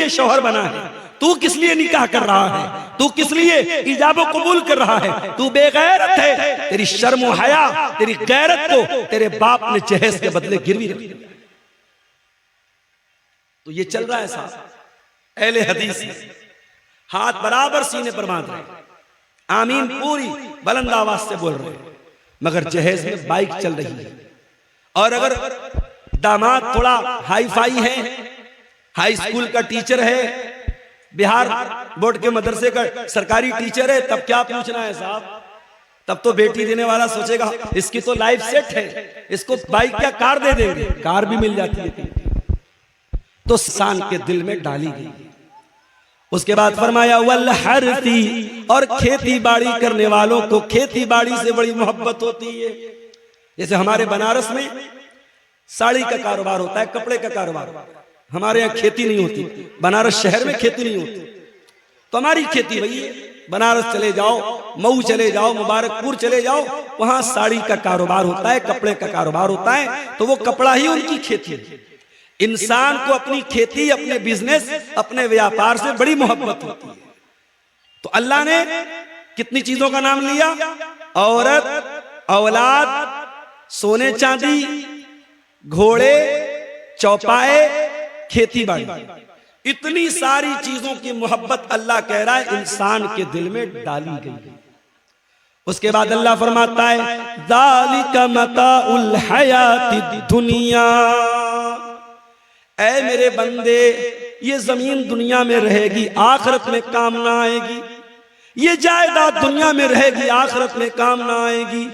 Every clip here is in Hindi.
लिए शौहर बना है? तू किस लिए निकाह कर रहा है? तू किस लिए इजाब कबूल कर रहा है? तू बेगैरत है। तेरी शर्म और हया, तेरी गैरत को तेरे बाप ने जहेज के बदले गिरवी रख दिया। तो ये चल रहा है साहब, अहले हदीस हाथ बराबर सीने पर बांध रहे, आमीन पूरी बुलंद आवाज से बोल रहे हैं, मगर जहेज में बाइक चल रही है। और अगर दामाद थोड़ा हाई फाई है, हाई स्कूल का टीचर है, बिहार बोर्ड के मदरसे का सरकारी टीचर है, तब क्या पूछना है साहब? तब तो बेटी देने वाला सोचेगा इसकी तो लाइफ सेट है, इसको बाइक क्या कार दे देंगे, कार भी मिल जाती है। तो इंसान के दिल में डाली गई। उसके बाद फरमाया वल हरती, और खेती बाड़ी करने वालों को खेती बाड़ी से बड़ी मोहब्बत होती है। जैसे हमारे बनारस में साड़ी का कारोबार होता है, कपड़े का कारोबार, हमारे यहाँ खेती नहीं होती। बनारस शहर में खेती नहीं होती, तो हमारी खेती वही है। बनारस चले जाओ, मऊ चले जाओ, मुबारकपुर चले जाओ, वहां साड़ी का कारोबार होता है, कपड़े का कारोबार होता है, तो वो कपड़ा ही उनकी खेती है। इंसान को अपनी खेती, अपने बिजनेस, अपने व्यापार से बड़ी मोहब्बत होती है। तो अल्लाह ने कितनी चीजों का नाम लिया? औरत, औलाद, सोने चांदी, घोड़े, चौपाए, खेती बाड़ी, इतनी सारी चीजों की मोहब्बत अल्लाह कह रहा है इंसान के दिल में डाली गई। उसके बाद अल्लाह फरमाता है ज़ालिका मताउल हयातिद दुनिया, ऐ मेरे बंदे, ये जमीन दुनिया में रहेगी, आखिरत में काम ना आएगी। ये जायदाद दुनिया में रहेगी, आखिरत में काम ना आएगी।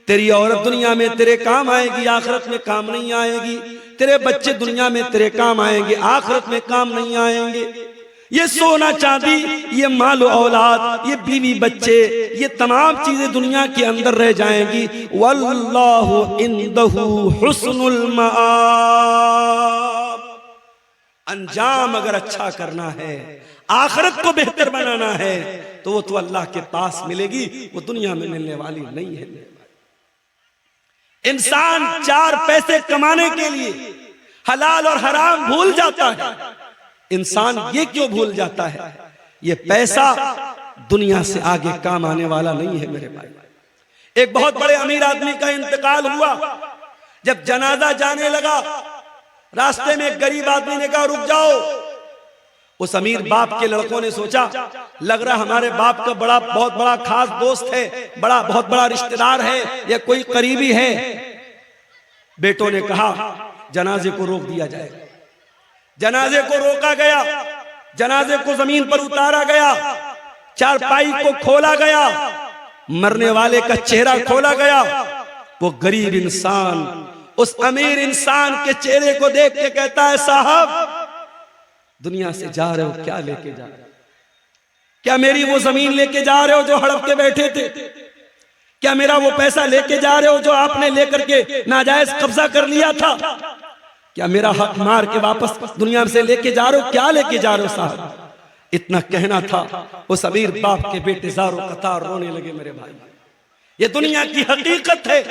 तेरी औरत दुनिया में तेरे काम आएगी, आखिरत में काम नहीं आएगी। तेरे बच्चे दुनिया में तेरे काम आएंगे, आखिरत में काम नहीं आएंगे। ये सोना चांदी, ये माल औलाद, ये बीवी बच्चे, ये तमाम चीजें दुनिया के अंदर रह जाएंगी। वल्लाहु इंदहु हुस्नुल मआब, अंजाम अगर अच्छा करना है, आखिरत को बेहतर बनाना है, तो वो तो अल्लाह के पास मिलेगी, वो दुनिया में मिलने वाली नहीं है। इंसान चार पैसे कमाने के लिए हलाल और हराम भूल जाता है। इंसान ये क्यों भूल जाता है? ये पैसा दुनिया से आगे काम आने वाला नहीं है मेरे भाई। एक बहुत बड़े अमीर आदमी का इंतकाल हुआ। जब जनाजा जाने लगा, रास्ते में एक गरीब आदमी ने कहा रुक जाओ। उस अमीर बाप के लड़कों ने सोचा लग रहा हमारे बाप का बहुत बड़ा खास दोस्त है, बहुत बड़ा रिश्तेदार है या कोई करीबी है। बेटों ने कहा जनाजे को रोक दिया जाए। जनाजे को रोका गया, जनाजे को जमीन पर उतारा गया, चारपाई को खोला गया, मरने वाले का चेहरा खोला गया। वो गरीब इंसान उस अमीर इंसान के चेहरे को देख के कहता है साहब दुनिया से जा रहे हो, क्या लेके जा रहे हो? क्या मेरी वो जमीन लेके जा रहे हो जो हड़प के बैठे थे? क्या मेरा वो पैसा लेके जा रहे हो जो आपने लेकर के नाजायज कब्जा कर लिया था? क्या मेरा हक मार के वापस दुनिया से लेके जा रहे हो? क्या लेके जा रहे हो साहब? इतना कहना था, उस अमीर बाप के बेटे ज़ारो कतार रोने लगे। मेरे भाई, ये दुनिया की हकीकत है।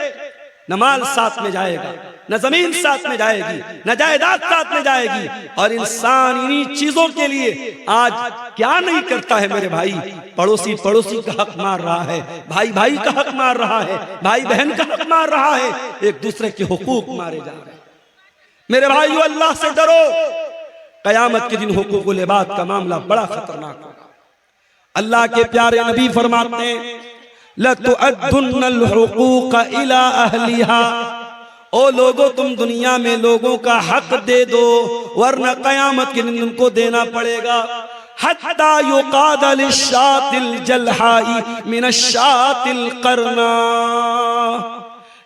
न माल साथ में जाएगा, न जमीन साथ में जाएगी, न जायदाद साथ में जाएगी। और इंसान इन्हीं चीजों के लिए आज क्या नहीं करता है मेरे भाई? पड़ोसी पड़ोसी का हक मार रहा है, भाई भाई का हक मार रहा है, भाई बहन का हक मार रहा है, एक दूसरे के हुकूक मारे जा रहे हैं। मेरे भाइयों, अल्लाह से डरो। कयामत के दिन हुकूकुल इबाद का मामला बड़ा खतरनाक होगा। अल्लाह के प्यारे नबी फरमाते हैं लतुअद्दुन्नल हुकूक इला अहलिहा, ओ लोगों तुम दुनिया में लोगों का हक दे दो, वरना कयामत के दिन तुमको देना पड़ेगा। हत्ता युकाद लिशातिल जलहाई मिनशातिल करना,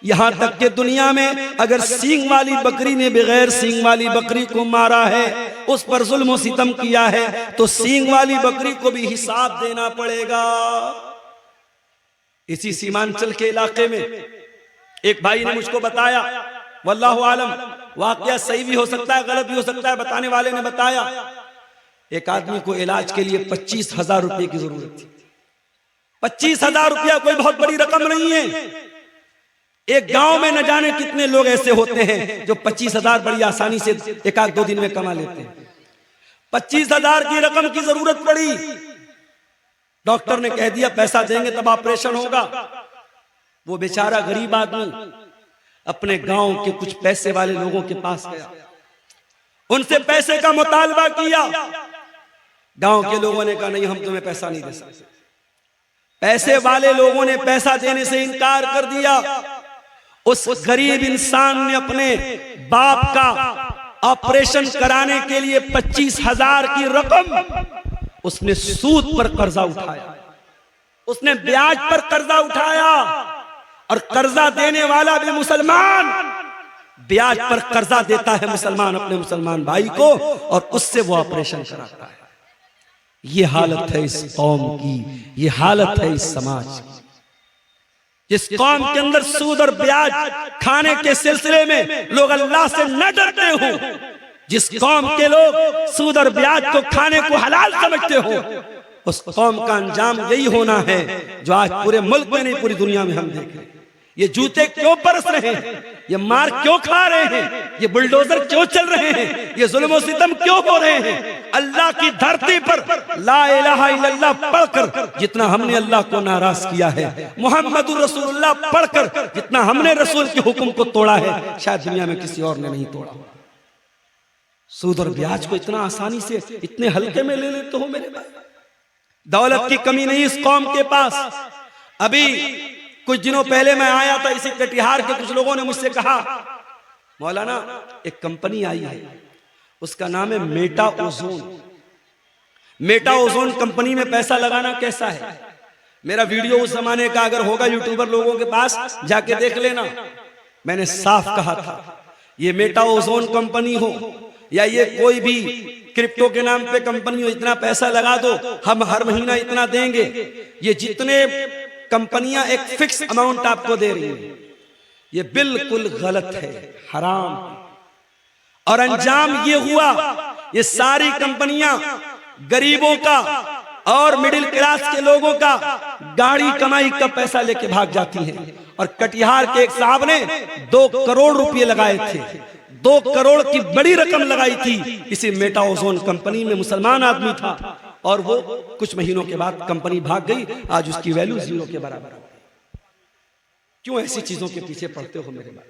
यहां तक कि दुनिया में अगर सींग वाली बकरी ने बगैर सींग वाली बकरी को मारा है, उस पर जुल्म सितम किया है, तो सींग वाली बकरी को भी हिसाब देना पड़ेगा। इसी सीमांचल के इलाके में एक भाई ने मुझको बताया, वल्लाहु आलम वाकया सही भी हो सकता है, गलत भी हो सकता है, बताने वाले ने बताया एक आदमी को इलाज के लिए 25,000 रुपए की जरूरत थी। 25,000 रुपया कोई बहुत बड़ी रकम नहीं है। एक गांव में न जाने कितने लोग ऐसे होते हैं जो 25,000 बड़ी आसानी से एक आध दो दिन में कमा लेते हैं। 25,000 की रकम की जरूरत पड़ी। डॉक्टर ने कह दिया पैसा देंगे तब ऑपरेशन होगा। वो बेचारा गरीब आदमी अपने गांव के कुछ पैसे वाले लोगों के पास गया, उनसे पैसे का मुतालबा किया। गांव के लोगों ने कहा नहीं, हम तुम्हें पैसा नहीं दे सकते। पैसे वाले लोगों ने पैसा देने से इनकार कर दिया। उस गरीब इंसान ने अपने बाप का ऑपरेशन कराने के लिए 25,000 की रकम उसने सूद पर कर्जा उठाया, उसने ब्याज पर कर्जा उठाया। और कर्जा देने वाला भी मुसलमान, ब्याज पर कर्जा देता है मुसलमान अपने मुसलमान भाई को, और उससे वो ऑपरेशन कराता है। ये हालत है इस कौम की, ये हालत है इस समाज की। जिस कौम के अंदर सूद और ब्याज खाने के सिलसिले में लोग अल्लाह से न डरते हो, जिस कौम के लोग सूद और ब्याज को खाने को हलाल समझते हो, उस कौम का अंजाम यही होना है जो आज पूरे मुल्क में नहीं पूरी दुनिया में हम देख रहे हैं। ये जूते क्यों बरस रहे हैं, ये मार क्यों खा रहे हैं, ये बुलडोजर क्यों चल रहे हैं, ये जुल्म और सितम क्यों हो रहे हैं। अल्लाह की धरती पर ला इलाहा इल्लल्लाह पढ़कर जितना हमने अल्लाह को नाराज किया है, मुहम्मदुर रसूलुल्लाह पढ़कर जितना हमने रसूल के हुक्म को तोड़ा है, शायद दुनिया में किसी और ने नहीं तोड़ा। सूद और ब्याज को इतना आसानी से इतने हल्के में ले लेते हो मेरे भाई। दौलत की कमी नहीं इस कौम के पास। अभी कुछ दिनों पहले मैं आया था, इसी कटिहार के कुछ लोगों ने मुझसे कहा मौलाना एक कंपनी आई है, उसका नाम है Meta ozone. Meta ozone company में पैसा लगाना कैसा है? मेरा वीडियो उस जमाने का अगर होगा यूट्यूबर लोगों के पास जाके देख लेना। मैंने साफ कहा था ये मेटा ओजोन कंपनी हो या ये कोई भी क्रिप्टो के नाम पे कंपनी हो, इतना पैसा लगा दो, हम हर महीना इतना देंगे। ये जितने कंपनियां एक फिक्स अमाउंट आपको दे रही हैं, ये बिल्कुल गलत है, हराम। और अंजाम ये हुआ, ये सारी कंपनियां गरीबों का और मिडिल क्लास के लोगों का गाड़ी कमाई का पैसा लेके भाग जाती हैं। और कटिहार के एक साहब ने 2 करोड़ रुपए लगाए थे, 2 करोड़ की बड़ी रकम लगाई थी इसी मेटा ओजोन कंपनी में। मुसलमान आदमी था और वो कुछ महीनों के बाद कंपनी भाग गई, आज उसकी वैल्यू 0 के बराबर। क्यों ऐसी चीजों के पीछे पड़ते हो मेरे भाई?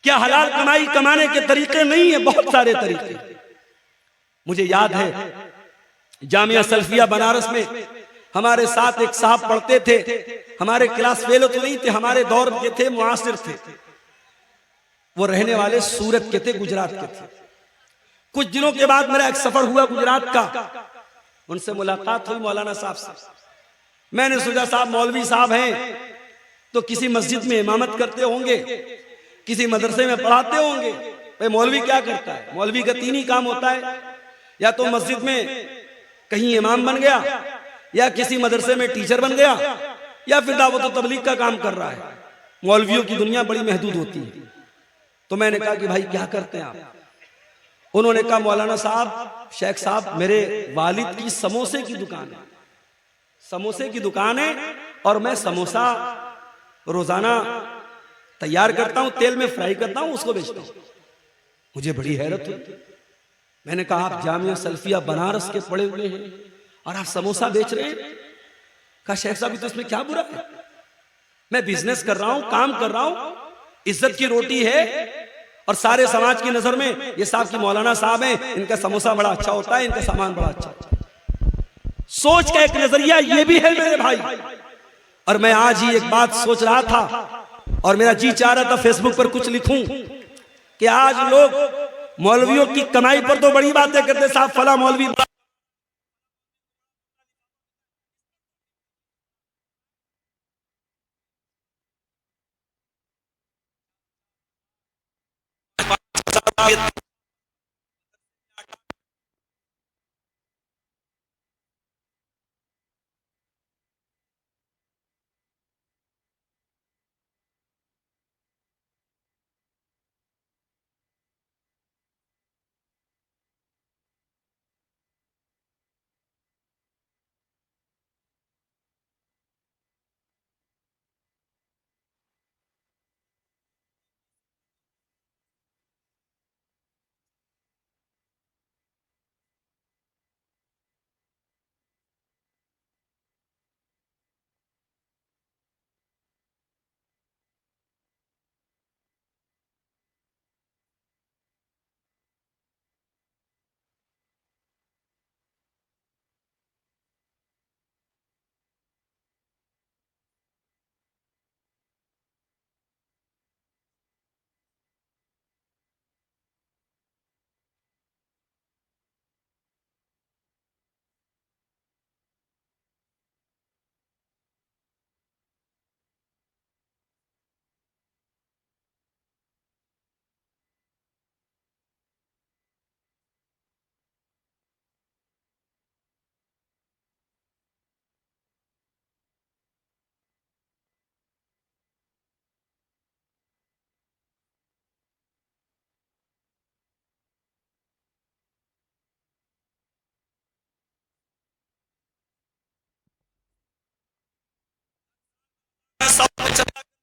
क्या हलाल कमाई कमाने के तरीके नहीं है? बहुत सारे तरीके। मुझे याद है जामिया सल्फिया बनारस में हमारे साथ एक साहब पढ़ते थे, हमारे क्लास फेलो तो नहीं थे, हमारे दौर के थे, मुआसिर थे। वो रहने वाले सूरत के थे, गुजरात के थे। कुछ दिनों के बाद मेरा एक सफर हुआ गुजरात का, उनसे मुलाकात हुई मौलाना साहब से। मैंने सोचा साहब मौलवी साहब हैं तो किसी मस्जिद में इमामत करते होंगे, किसी मदरसे में पढ़ाते होंगे। भाई मौलवी क्या करता है? मौलवी का 3 ही काम होता है, या तो मस्जिद में कहीं इमाम बन गया, या किसी मदरसे में टीचर बन गया, या फिर दावत और तबलीग का काम कर रहा है। मौलवियों की दुनिया बड़ी महदूद होती है। तो मैंने कहा कि भाई क्या करते हैं आप? उन्होंने कहा मौलाना साहब, शेख साहब, मेरे वालिद की समोसे की दुकान है, समोसे की दुकान है, और मैं समोसा रोजाना तैयार करता हूं, तेल में फ्राई करता हूं, उसको बेचता हूं। मुझे बड़ी हैरत हुई। मैंने कहा आप जामिया सल्फिया बनारस के पढ़े हुए हैं और आप समोसा बेच रहे हैं? कहा शेख साहब तो इसमें क्या बुरा है? मैं बिजनेस कर रहा हूं, काम कर रहा हूं, इज्जत की रोटी है, और सारे समाज की नजर में ये साहब की मौलाना साहब हैं, इनका समोसा बड़ा अच्छा होता है, इनका सामान बड़ा अच्छा होता है। सोच का एक नजरिया ये भी है मेरे भाई। और मैं आज ही एक बात सोच रहा था और मेरा जी चाह रहा था फेसबुक पर कुछ लिखूं कि आज लोग मौलवियों की कमाई पर तो बड़ी बातें करते, साहब फला मौलवी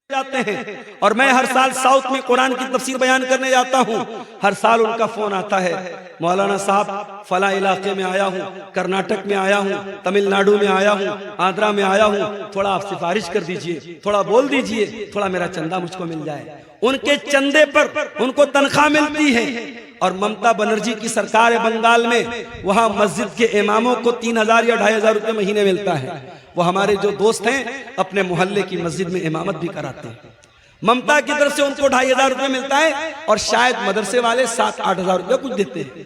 जाते हैं। और मैं हर साल साउथ में कुरान की तफसीर बयान करने जाता हूँ, हर साल उनका फोन आता है, मौलाना साहब फला इलाके में आया हूँ, कर्नाटक में आया हूँ, तमिलनाडु में आया हूँ, आंध्रा में आया हूँ, थोड़ा आप सिफारिश कर दीजिए, थोड़ा बोल दीजिए, थोड़ा मेरा चंदा मुझको मिल जाए। उनके चंदे पर उनको तनख्वाह मिलती है। और ममता बनर्जी की सरकार है बंगाल में, वहां मस्जिद के इमामों को 3000 या 2500 रुपए महीने मिलता है। वो हमारे जो दोस्त हैं अपने मोहल्ले की मस्जिद में इमामत भी कराते हैं। ममता की तरफ से उनको 2500 रुपए मिलता है और शायद मदरसे वाले 7-8 हजार रुपए कुछ देते हैं।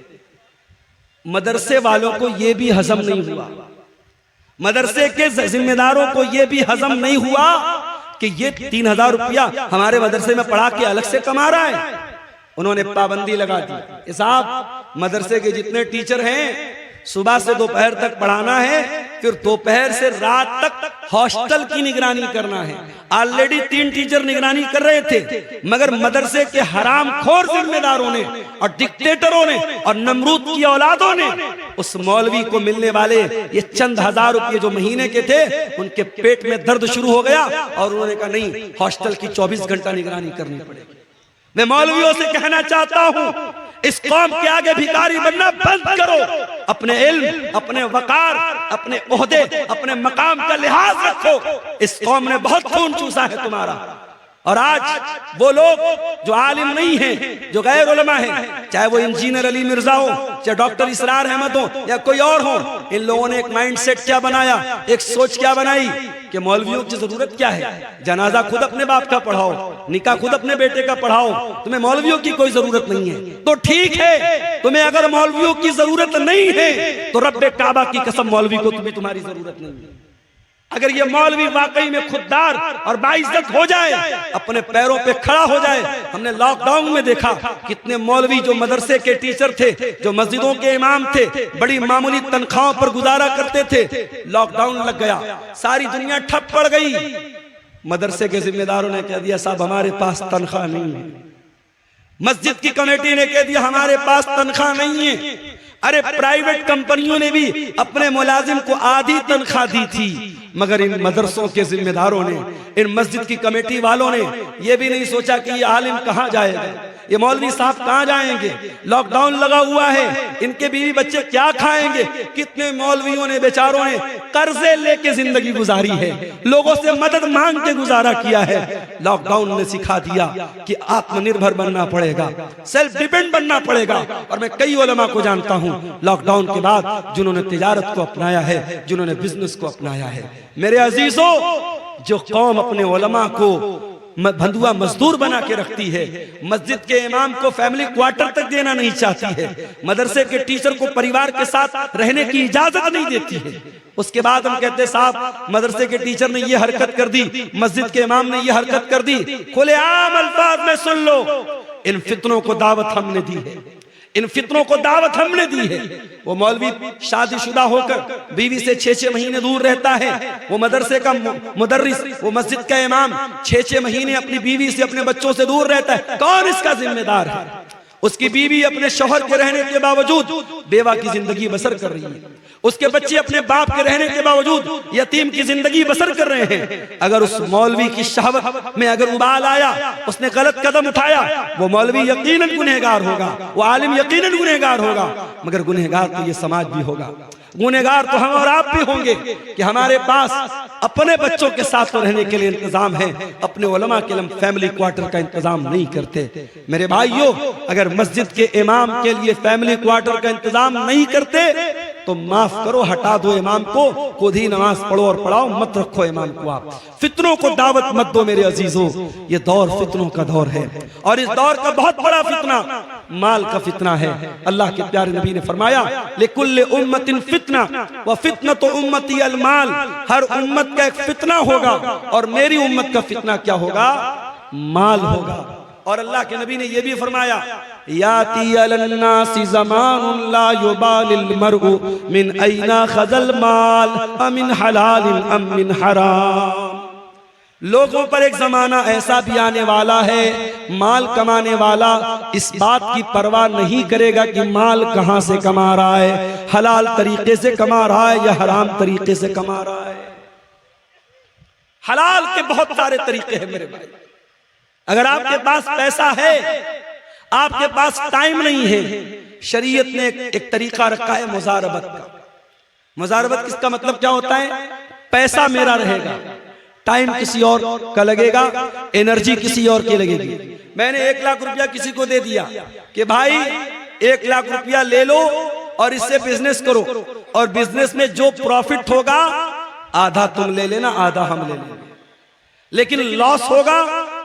मदरसे वालों को यह भी हजम नहीं हुआ, मदरसे के जिम्मेदारों को यह भी हजम नहीं हुआ कि ये 3000 रुपया हमारे मदरसे में पढ़ा के अलग से कमा रहा है। उन्होंने पाबंदी लगा दी, साहब मदरसे के जितने टीचर हैं सुबह से दोपहर तक पढ़ाना है, फिर दोपहर से रात तक हॉस्टल की निगरानी करना है। ऑलरेडी 3 टीचर निगरानी कर रहे थे, मगर मदरसे के हरामखोर जिम्मेदारों ने और डिक्टेटरों ने और नमरूद की औलादों ने उस मौलवी को मिलने वाले ये चंद हजार रुपये जो महीने के थे, उनके पेट में दर्द शुरू हो गया और उन्होंने कहा नहीं, हॉस्टल की 24 घंटा निगरानी करनी पड़ेगी। मैं मौलवियों से कहना चाहता हूं, इस कौम के आगे भिखारी बनना बंद करो। अपने इल्म, अपने वकार, अपने ओहदे, अपने मकाम का लिहाज रखो। इस कौम ने बहुत खून चूसा है तुम्हारा। और आज वो लोग जो आलिम नहीं हैं, जो गैर उलमा हैं, चाहे वो इंजीनियर अली मिर्जा हो, चाहे डॉक्टर इसरार अहमद हो या कोई और हो, इन लोगों ने एक माइंडसेट क्या बनाया, एक सोच क्या बनाई कि मौलवियों की जरूरत क्या है। जनाजा खुद अपने बाप का पढ़ाओ, निकाह खुद अपने बेटे का पढ़ाओ, तुम्हें मौलवियों की कोई जरूरत नहीं है। तो ठीक है, तुम्हें अगर मौलवियों की जरूरत नहीं है तो रब्बे काबा की कसम मौलवी को तुम्हारी जरूरत नहीं है। अगर ये मौलवी वाकई में खुददार और बाइज्जत हो जाए, अपने पैरों पे खड़ा हो जाए। हमने लॉकडाउन में देखा कितने मौलवी जो मदरसे के टीचर थे, जो मस्जिदों के इमाम थे, बड़ी मामूली तनख्वाहों पर गुजारा करते थे। लॉकडाउन लग गया, सारी दुनिया ठप पड़ गई। मदरसे के जिम्मेदारों ने कह दिया साहब हमारे पास तनख्वाह नहीं है। मस्जिद की कमेटी ने कह दिया हमारे पास तनख्वाह नहीं है। अरे प्राइवेट कंपनियों ने भी अपने मुलाजिम को आधी तनख्वाह दी थी, मगर इन मदरसों के जिम्मेदारों ने, इन मस्जिद की कमेटी वालों ने यह भी नहीं सोचा कि ये आलिम कहां जाएगा, ये मौलवी साहब कहां जाएंगे। लॉकडाउन लगा हुआ है, इनके बीवी बच्चे क्या खाएंगे। कितने मौलवियों ने, बेचारों ने कर्जे लेके जिंदगी गुजारी है, लोगों से मदद मांग के गुजारा किया है। लॉकडाउन ने सिखा दिया कि आत्मनिर्भर बनना पड़ेगा, सेल्फ डिपेंड बनना पड़ेगा। और मैं कई उलमा को जानता हूं लॉकडाउन के बाद जिन्होंने तिजारत को अपनाया है, जिन्होंने बिजनेस को अपनाया है। मेरे अजीजों, जो कौम अपने उलमा को बंधुआ मजदूर बना के रखती है, मस्जिद के इमाम को फैमिली क्वार्टर तक देना नहीं चाहती है, मदरसे के टीचर को परिवार के साथ रहने की इजाजत नहीं देती है, उसके बाद हम कहते साहब मदरसे के टीचर ने ये हरकत कर दी, मस्जिद के इमाम ने ये हरकत कर दी। खुलेआम अल्फाज में सुन लो, इन फितनों को दावत हमने दी है, इन फितनों को दावत हमने दी है। वो मौलवी शादीशुदा होकर बीवी से 6-6 महीने दूर रहता है, वो मदरसे का मुदर्रिस, वो मस्जिद का इमाम 6-6 महीने अपनी बीवी से, अपने बच्चों से दूर रहता है। कौन इसका जिम्मेदार है? उसकी बीवी अपने शौहर के रहने के बावजूद बेवा की जिंदगी बसर कर रही है, उसके बच्चे अपने बाप के रहने के बावजूद यतीम की जिंदगी बसर कर रहे हैं। अगर उस मौलवी की शहवत में अगर उबाल आया, उसने गलत कदम उठाया, वो मौलवी यकीनन गुनहगार होगा, वो आलिम यकीनन गुनहगार होगा, मगर गुनहगार तो ये समाज भी होगा। गुनहगार तो हम और आप भी होंगे कि हमारे पास अपने बच्चों के साथ तो रहने के लिए इंतजाम है, अपने उलमा के लिए फैमिली क्वार्टर का इंतजाम नहीं करते। मेरे भाइयों, अगर मस्जिद के इमाम के लिए फैमिली क्वार्टर का इंतजाम नहीं करते तो माफ करो, हटा दो इमाम को, खुद ही नमाज पढ़ो और पढ़ाओ, मत रखो इमाम को। आप फितनों को दावत मत दो मेरे अजीजों, ये दौर फितनों का दौर है और इस दौर का बहुत बड़ा फितना माल का फितना है। अल्लाह के प्यारे नबी ने फरमाया लिकुल्लि उम्मतिन फितना व फितनतु उम्मती अल माल, हर उम्मत का एक फितना होगा और मेरी उम्मत का फितना क्या होगा? माल होगा। और अल्लाह के नबी ने यह भी फरमाया याती अलन्नासी ज़मानुन ला युबालिल मरउ मिन ऐना खज़ल माल अमिन हलालिन अम मिन हराम। लोगों पर एक जमाना ऐसा भी आने वाला है, माल कमाने वाला इस बात की परवाह नहीं करेगा कि माल कहां से कमा रहा है, हलाल तरीके से कमा रहा है या हराम तरीके से कमा रहा है। हलाल के बहुत सारे तरीके हैं मेरे भाई। अगर आपके पास पैसा है, आपके पास टाइम नहीं है, शरीयत ने एक तरीका रखा है मुजारबत का। मुजारबत किसका मतलब क्या होता है? पैसा मेरा रहेगा, टाइम किसी और का लगेगा, एनर्जी किसी और की लगेगी। मैंने 1 लाख रुपया किसी को दे दिया कि भाई 1 लाख रुपया ले लो और इससे बिजनेस करो, और बिजनेस में जो प्रॉफिट होगा आधा तुम ले लेना, आधा हम ले लेंगे। लेकिन लॉस होगा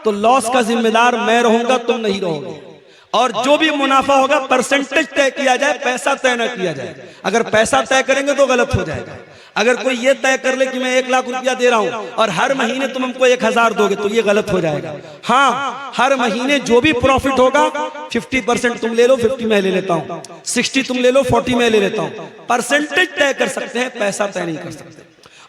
तो लॉस का जिम्मेदार मैं रहूंगा, तुम नहीं रहोगे। और जो भी मुनाफा होगा परसेंटेज तय किया जाए, पैसा तय न किया जाए। अगर पैसा तय करेंगे तो गलत हो जाएगा। अगर कोई ये तय कर ले कि मैं 1 लाख रुपया दे रहा हूं और हर महीने तुम हमको 1000 दोगे, तो ये गलत हो जाएगा। हाँ, हर महीने जो भी प्रॉफिट होगा 50% तुम ले लो, 50 मैं ले लेता हूं, 60 तुम ले लो, 40 मैं ले लेता हूं। परसेंटेज तय कर सकते हैं, पैसा तय नहीं कर सकते।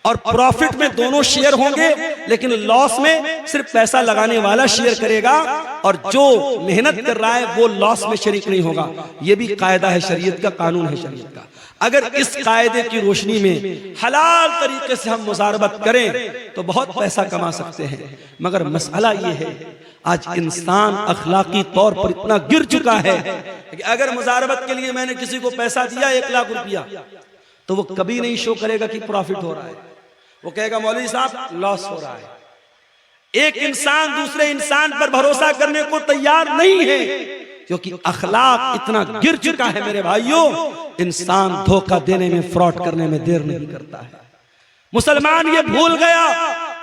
और प्रॉफिट में दोनों शेयर होंगे, लेकिन लॉस में सिर्फ पैसा लगाने वाला शेयर करेगा और जो मेहनत कर रहा है वो लॉस में शरीक नहीं होगा। ये भी कायदा है शरीयत का, कानून है शरीयत का। अगर इस कायदे की रोशनी में हलाल तरीके से हम मुजारबत करें तो बहुत पैसा कमा सकते हैं। मगर मसला ये है, आज इंसान अखलाकी तौर पर इतना गिर चुका है कि अगर मुजारबत के लिए मैंने किसी को पैसा दिया 1 लाख रुपया, तो वो कभी नहीं शो करेगा कि प्रॉफिट हो रहा है। वो कहेगा मौलवी साहब लॉस हो रहा है। एक इंसान दूसरे इंसान पर भरोसा करने को तैयार नहीं है, क्योंकि अखलाक इतना गिर चुका है मेरे भाइयों। इंसान धोखा देने में, फ्रॉड करने में देर नहीं करता है। मुसलमान ये भूल गया,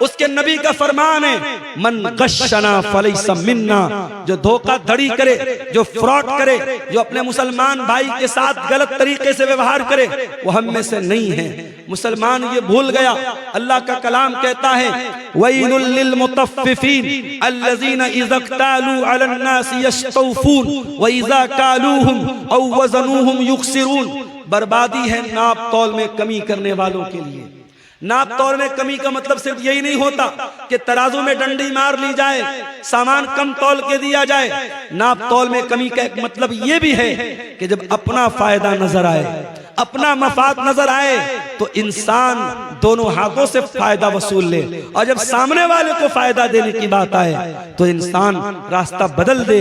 उसके नबी का फरमान है, मन गशना फलैसा मिन्ना। जो धोखाधड़ी करे, जो फ्रॉड करे, जो अपने मुसलमान भाई के साथ गलत तरीके से व्यवहार करे, वो हम में से नहीं है। मुसलमान ये भूल गया। अल्लाह का कलाम कहता है, वैलुल लिल मुतफ्फिफीन अल्लज़ीना इज़ा क़तालू अलन नासी यस्तौफून व इज़ा कालूहुम औ वज़नूहुम युख़सिरून। बर्बादी है नाप तौल में कमी करने वालों के लिए। नाप तौल में कमी का मतलब सिर्फ यही नहीं होता कि तराजू में डंडी मार ली जाए, सामान कम तौल के दिया जाए। नाप तौल में कमी का एक मतलब यह भी है कि जब अपना फायदा नजर आए, अपना मफाद नजर आए, तो इंसान दोनों हाथों से फायदा वसूल ले। और जब सामने वाले को फायदा देने की बात आए तो इंसान रास्ता बदल दे,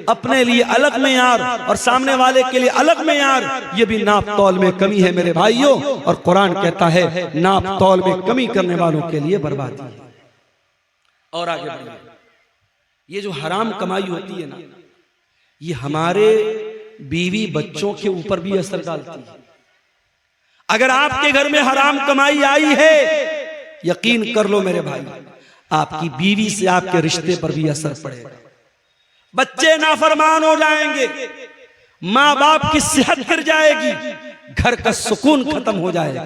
अपने लिए अलग मेयार और सामने वाले के लिए अलग मेयार। ये भी नाप तौल में कमी है मेरे भाइयों। और कुरान कहता है नाप तौल में कमी करने वालों के लिए बर्बादी है। और आगे बढ़िए, ये जो हराम कमाई होती है ना, ये हमारे बीवी बच्चों के ऊपर भी असर डालती है। अगर आपके घर में हराम कमाई आई है, यकीन कर लो मेरे भाई, आपकी बीवी से आपके रिश्ते पर भी असर पड़ेगा। बच्चे नाफरमान हो जाएंगे, माँ बाप की सेहत गिर जाएगी, घर का सुकून खत्म हो जाएगा।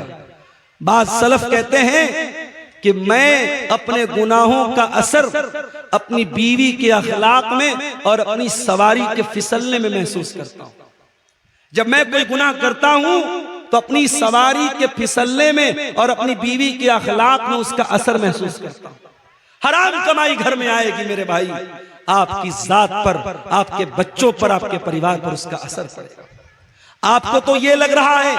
बाद सलफ कहते हैं कि मैं अपने गुनाहों का असर अपनी बीवी के अखलाक में और अपनी सवारी के फिसलने में महसूस करता हूं। जब मैं कोई गुनाह करता हूं तो अपनी सवारी के फिसलने में और अपनी बीवी के अखलाक में उसका असर महसूस करता हूं। हराम कमाई घर में आएगी मेरे भाई, आपकी जात पर, आपके बच्चों पर, आपके परिवार पर उसका असर पड़ेगा। आपको तो ये लग रहा है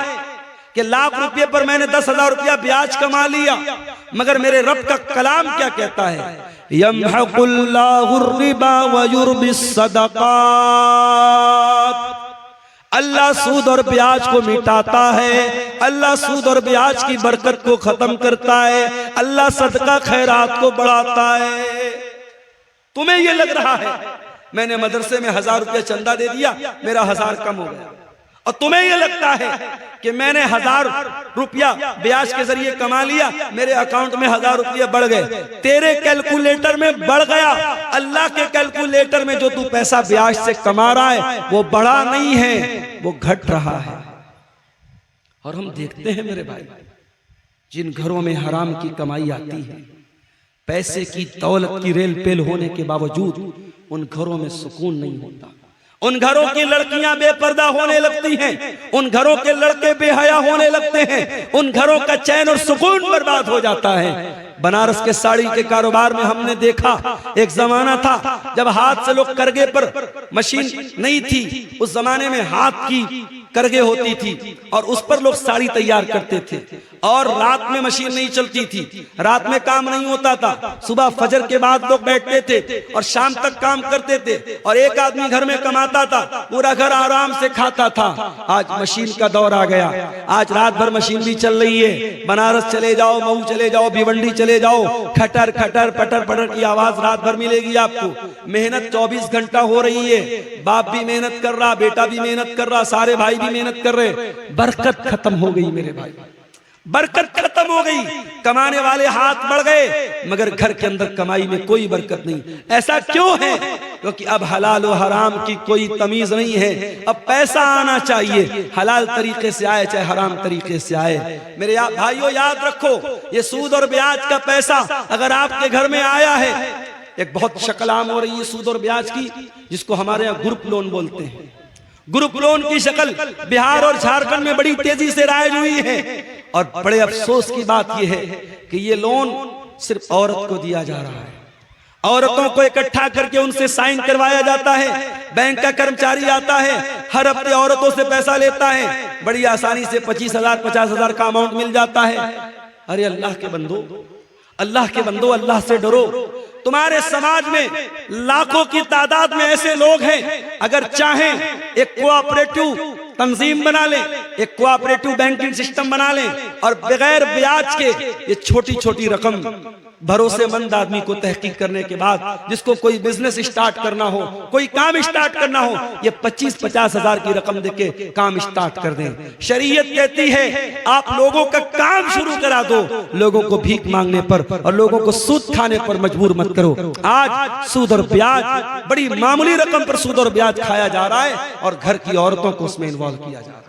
कि लाख रुपए पर मैंने 10,000 रुपया ब्याज कमा लिया, मगर मेरे रब का कलाम क्या कहता है, यमहकुल्लाहुर रिबा व युर्बिस सदक़ात। अल्लाह सूद और ब्याज को मिटाता है, अल्लाह सूद और ब्याज की बरकत को खत्म करता है, अल्लाह सदका खैरात को बढ़ाता है। तुम्हें यह लग रहा है मैंने मदरसे में 1000 रुपया चंदा दे दिया, मेरा 1000 कम हो गया, और तुम्हें यह लगता है कि मैंने 1000 रुपया ब्याज के जरिए कमा लिया, मेरे अकाउंट में 1000 रुपया बढ़ गए। तेरे कैलकुलेटर में बढ़ गया, अल्लाह के कैलकुलेटर में जो तू पैसा ब्याज से कमा रहा है वो बढ़ा नहीं है, वो घट रहा है। और हम देखते हैं मेरे भाई, जिन घरों में हराम की कमाई आती है, पैसे की दौलत की रेल पेल होने के बावजूद उन घरों में सुकून नहीं होता। उन घरों की लड़कियां बेपर्दा होने लगती हैं, उन घरों के लड़के बेहया होने लगते हैं, उन घरों का चैन और सुकून बर्बाद हो जाता है। बनारस के साड़ी के कारोबार में हमने देखा, एक जमाना था जब हाथ से लोग करगे पर मशीन नहीं थी, उस जमाने में हाथ की करगे होती थी और उस पर लोग साड़ी तैयार करते थे। और रात में मशीन नहीं चलती थी, रात में काम नहीं होता था। सुबह फजर के बाद लोग बैठते थे और शाम तक काम करते थे। और एक आदमी घर में कमाता था, पूरा घर आराम से खाता था। आज मशीन का दौर आ गया, आज रात भर मशीन भी चल रही है। बनारस चले जाओ, मऊ चले जाओ, भिवंडी चले जाओ, खटर खटर पटर पटर की आवाज रात भर मिलेगी आपको। मेहनत 24 घंटा हो रही है, बाप भी मेहनत कर रहा, बेटा भी मेहनत कर रहा, सारे भाई भी मेहनत कर रहे। बरकत खत्म हो गई मेरे भाई, बरकत खत्म हो गई। कमाने वाले हाथ बढ़ गए मगर घर के अंदर कमाई में कोई बरकत नहीं। ऐसा क्यों है? क्योंकि अब हलाल और हराम की कोई तमीज नहीं है। अब पैसा आना चाहिए, हलाल तरीके से आए चाहे हराम तरीके से आए। मेरे भाइयों याद रखो, ये सूद और ब्याज का पैसा अगर आपके घर में आया है, एक बहुत शक्ल आम हो रही है सूद और ब्याज की, जिसको हमारे यहाँ ग्रुप लोन बोलते हैं। ग्रुप लोन की शक्ल बिहार और झारखंड में बड़ी तेजी से राइज हुई है। और बड़े अफसोस की बात यह है कि ये लोन सिर्फ औरत को दिया जा रहा है। औरतों को इकट्ठा करके उनसे साइन करवाया जाता है। बैंक का कर्मचारी आता है, हर हफ्ते औरतों से पैसा लेता है, बड़ी आसानी से 25,000 50,000 का अमाउंट मिल जाता है। अरे अल्लाह के बंदो, अल्लाह के बंदो, अल्लाह से डरो। तुम्हारे समाज में लाखों की तादाद में ऐसे लोग हैं, अगर चाहें एक कोऑपरेटिव तंजीम बना लें, एक कोऑपरेटिव बैंकिंग सिस्टम बना लें और बगैर ब्याज के ये छोटी छोटी रकम भरोसेमंद आदमी को तहकीक करने के बाद, जिसको कोई बिजनेस स्टार्ट करना हो, कोई काम स्टार्ट करना हो, ये 25-50 हजार की रकम देके काम स्टार्ट कर दें। शरीयत कहती है आप लोगों का काम शुरू करा दो, लोगों को भीख मांगने पर और लोगों को सूद खाने पर मजबूर मत करो। आज सूद और ब्याज, बड़ी मामूली रकम पर सूद और ब्याज खाया जा रहा है और घर की औरतों को उसमें इन्वॉल्व किया जा रहा है।